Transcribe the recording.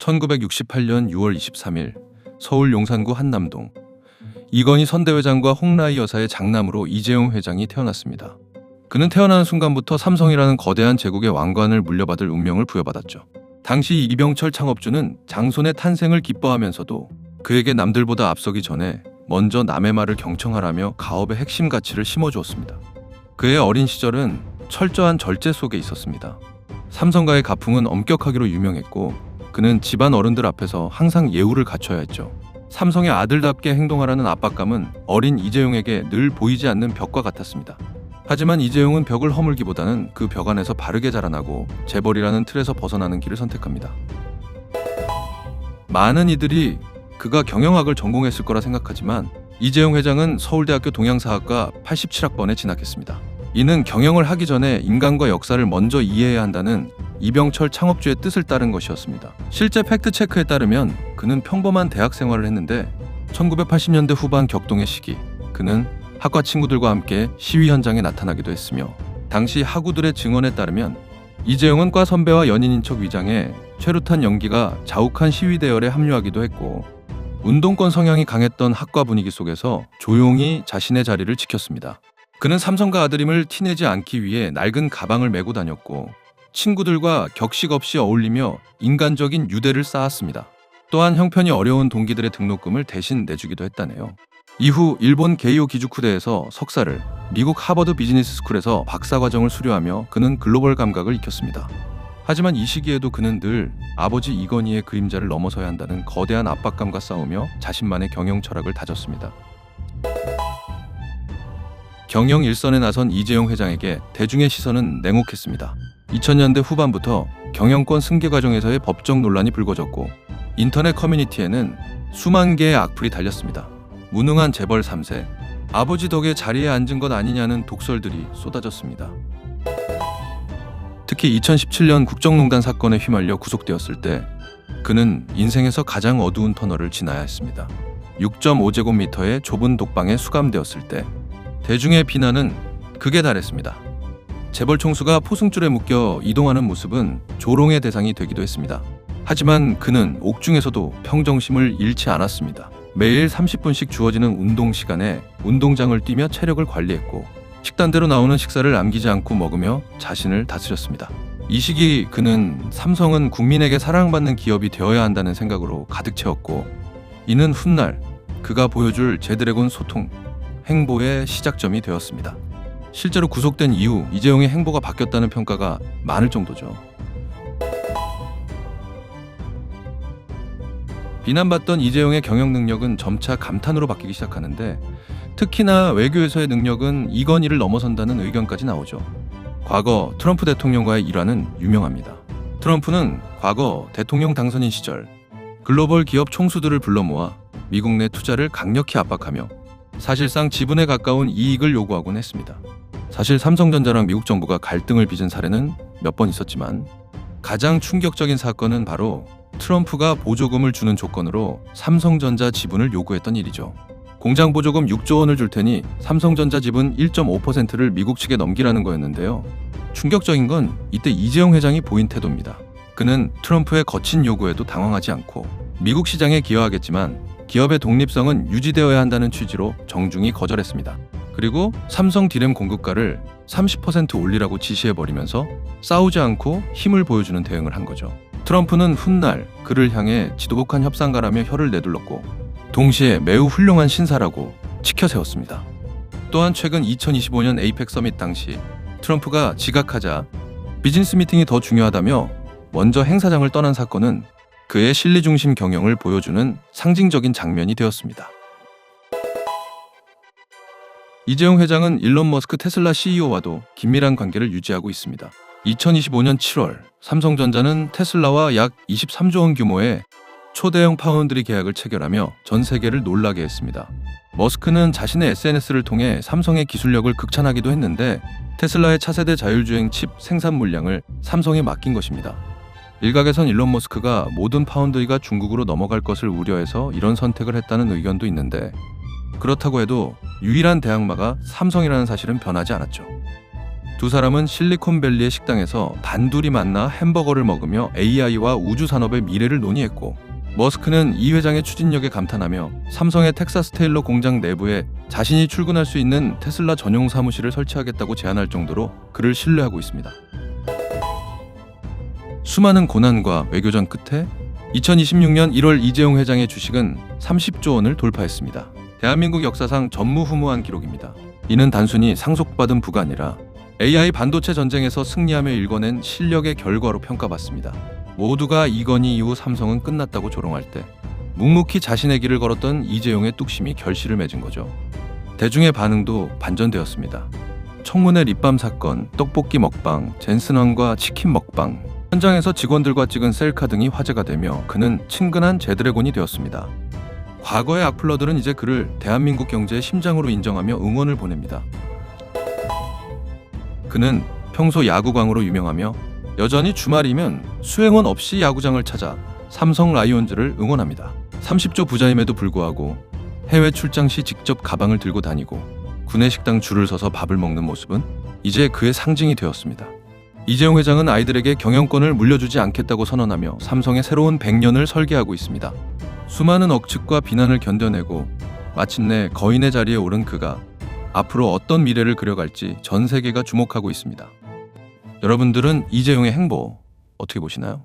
1968년 6월 23일 서울 용산구 한남동, 이건희 선대회장과 홍라희 여사의 장남으로 이재용 회장이 태어났습니다. 그는 태어나는 순간부터 삼성이라는 거대한 제국의 왕관을 물려받을 운명을 부여받았죠. 당시 이병철 창업주는 장손의 탄생을 기뻐하면서도 그에게 남들보다 앞서기 전에 먼저 남의 말을 경청하라며 가업의 핵심 가치를 심어주었습니다. 그의 어린 시절은 철저한 절제 속에 있었습니다. 삼성가의 가풍은 엄격하기로 유명했고 그는 집안 어른들 앞에서 항상 예우를 갖춰야 했죠. 삼성의 아들답게 행동하라는 압박감은 어린 이재용에게 늘 보이지 않는 벽과 같았습니다. 하지만 이재용은 벽을 허물기보다는 그 벽 안에서 바르게 자라나고 재벌이라는 틀에서 벗어나는 길을 선택합니다. 많은 이들이 그가 경영학을 전공했을 거라 생각하지만 이재용 회장은 서울대학교 동양사학과 87학번에 진학했습니다. 이는 경영을 하기 전에 인간과 역사를 먼저 이해해야 한다는 이병철 창업주의 뜻을 따른 것이었습니다. 실제 팩트체크에 따르면 그는 평범한 대학 생활을 했는데 1980년대 후반 격동의 시기, 그는 학과 친구들과 함께 시위 현장에 나타나기도 했으며 당시 학우들의 증언에 따르면 이재용은 과 선배와 연인인 척 위장해 최루탄 연기가 자욱한 시위 대열에 합류하기도 했고 운동권 성향이 강했던 학과 분위기 속에서 조용히 자신의 자리를 지켰습니다. 그는 삼성가 아들임을 티내지 않기 위해 낡은 가방을 메고 다녔고 친구들과 격식 없이 어울리며 인간적인 유대를 쌓았습니다. 또한 형편이 어려운 동기들의 등록금을 대신 내주기도 했다네요. 이후 일본 게이오 기주쿠대에서 석사를, 미국 하버드 비즈니스 스쿨에서 박사과정을 수료하며 그는 글로벌 감각을 익혔습니다. 하지만 이 시기에도 그는 늘 아버지 이건희의 그림자를 넘어서야 한다는 거대한 압박감과 싸우며 자신만의 경영 철학을 다졌습니다. 경영 일선에 나선 이재용 회장에게 대중의 시선은 냉혹했습니다. 2000년대 후반부터 경영권 승계 과정에서의 법적 논란이 불거졌고 인터넷 커뮤니티에는 수만 개의 악플이 달렸습니다. 무능한 재벌 3세, 아버지 덕에 자리에 앉은 것 아니냐는 독설들이 쏟아졌습니다. 특히 2017년 국정농단 사건에 휘말려 구속되었을 때 그는 인생에서 가장 어두운 터널을 지나야 했습니다. 6.5제곱미터의 좁은 독방에 수감되었을 때 대중의 비난은 극에 달했습니다. 재벌 총수가 포승줄에 묶여 이동하는 모습은 조롱의 대상이 되기도 했습니다. 하지만 그는 옥중에서도 평정심을 잃지 않았습니다. 매일 30분씩 주어지는 운동 시간에 운동장을 뛰며 체력을 관리했고 식단대로 나오는 식사를 남기지 않고 먹으며 자신을 다스렸습니다. 이 시기 그는 삼성은 국민에게 사랑받는 기업이 되어야 한다는 생각으로 가득 채웠고 이는 훗날 그가 보여줄 제드래곤 소통, 행보의 시작점이 되었습니다. 실제로 구속된 이후 이재용의 행보가 바뀌었다는 평가가 많을 정도죠. 비난받던 이재용의 경영 능력은 점차 감탄으로 바뀌기 시작하는데 특히나 외교에서의 능력은 이건희를 넘어선다는 의견까지 나오죠. 과거 트럼프 대통령과의 일화는 유명합니다. 트럼프는 과거 대통령 당선인 시절 글로벌 기업 총수들을 불러 모아 미국 내 투자를 강력히 압박하며 사실상 지분에 가까운 이익을 요구하곤 했습니다. 사실 삼성전자랑 미국 정부가 갈등을 빚은 사례는 몇 번 있었지만 가장 충격적인 사건은 바로 트럼프가 보조금을 주는 조건으로 삼성전자 지분을 요구했던 일이죠. 공장 보조금 6조 원을 줄 테니 삼성전자 지분 1.5%를 미국 측에 넘기라는 거였는데요. 충격적인 건 이때 이재용 회장이 보인 태도입니다. 그는 트럼프의 거친 요구에도 당황하지 않고 미국 시장에 기여하겠지만 기업의 독립성은 유지되어야 한다는 취지로 정중히 거절했습니다. 그리고 삼성 디램 공급가를 30% 올리라고 지시해버리면서 싸우지 않고 힘을 보여주는 대응을 한 거죠. 트럼프는 훗날 그를 향해 지도복한 협상가라며 혀를 내둘렀고 동시에 매우 훌륭한 신사라고 치켜세웠습니다. 또한 최근 2025년 에이펙 서밋 당시 트럼프가 지각하자 비즈니스 미팅이 더 중요하다며 먼저 행사장을 떠난 사건은 그의 실리중심 경영을 보여주는 상징적인 장면이 되었습니다. 이재용 회장은 일론 머스크 테슬라 CEO와도 긴밀한 관계를 유지하고 있습니다. 2025년 7월 삼성전자는 테슬라와 약 23조 원 규모의 초대형 파운드리 계약을 체결하며 전 세계를 놀라게 했습니다. 머스크는 자신의 SNS를 통해 삼성의 기술력을 극찬하기도 했는데 테슬라의 차세대 자율주행 칩 생산 물량을 삼성에 맡긴 것입니다. 일각에선 일론 머스크가 모든 파운드리가 중국으로 넘어갈 것을 우려해서 이런 선택을 했다는 의견도 있는데 그렇다고 해도 유일한 대항마가 삼성이라는 사실은 변하지 않았죠. 두 사람은 실리콘밸리의 식당에서 단둘이 만나 햄버거를 먹으며 AI와 우주 산업의 미래를 논의했고, 머스크는 이 회장의 추진력에 감탄하며 삼성의 텍사스 테일러 공장 내부에 자신이 출근할 수 있는 테슬라 전용 사무실을 설치하겠다고 제안할 정도로 그를 신뢰하고 있습니다. 수많은 고난과 외교전 끝에 2026년 1월 이재용 회장의 주식은 30조 원을 돌파했습니다. 대한민국 역사상 전무후무한 기록입니다. 이는 단순히 상속받은 부가 아니라 AI 반도체 전쟁에서 승리하며 일궈낸 실력의 결과로 평가받습니다. 모두가 이건희 이후 삼성은 끝났다고 조롱할 때 묵묵히 자신의 길을 걸었던 이재용의 뚝심이 결실을 맺은 거죠. 대중의 반응도 반전되었습니다. 청문회 립밤 사건, 떡볶이 먹방, 젠슨왕과 치킨 먹방, 현장에서 직원들과 찍은 셀카 등이 화제가 되며 그는 친근한 제드래곤이 되었습니다. 과거의 악플러들은 이제 그를 대한민국 경제의 심장으로 인정하며 응원을 보냅니다. 그는 평소 야구광으로 유명하며 여전히 주말이면 수행원 없이 야구장을 찾아 삼성 라이온즈를 응원합니다. 30조 부자임에도 불구하고 해외 출장 시 직접 가방을 들고 다니고 구내식당 줄을 서서 밥을 먹는 모습은 이제 그의 상징이 되었습니다. 이재용 회장은 아이들에게 경영권을 물려주지 않겠다고 선언하며 삼성의 새로운 100년을 설계하고 있습니다. 수많은 억측과 비난을 견뎌내고 마침내 거인의 자리에 오른 그가 앞으로 어떤 미래를 그려갈지 전 세계가 주목하고 있습니다. 여러분들은 이재용의 행보 어떻게 보시나요?